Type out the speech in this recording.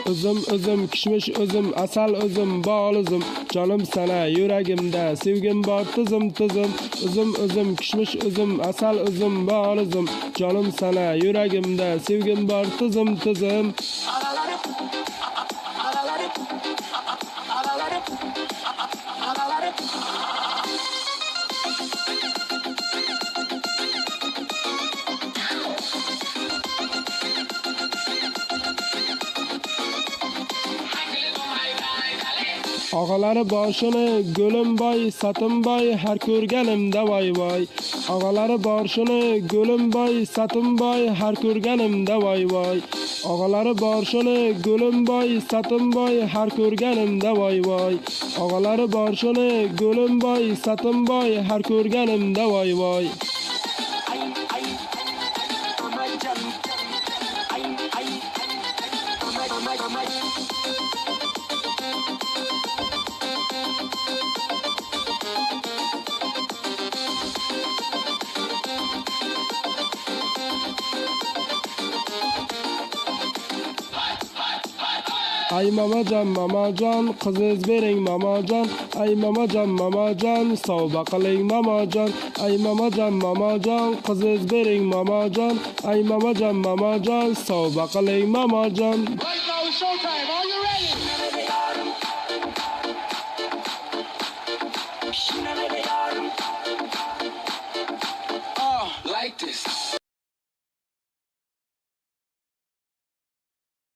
Üzüm kishmish üzüm, asal üzüm, bol üzüm, canım sana yuragimda sevgim bor tizim. Üzüm kishmish üzüm, asal üzüm, bol üzüm, canım sana yuragimda sevgim bor tizim. Ağaları boshini go'lim boy, satim boy, har ko'rganimda voy. Ağaları boshini go'lim boy, satim boy, har ko'rganimda voy. Ağaları boshini go'lim boy, satim boy, har ko'rganimda voy. Ağaları boshini go'lim boy, satim boy, har ko'rganimda voy. Ay mamajon, qiziz bering mamajon. Ay mamajon, sovg'a qiling mamajon. Ay mamajon, qiziz bering mamajon. Ay mamajon, sovg'a qiling mamajon. Right now it's showtime.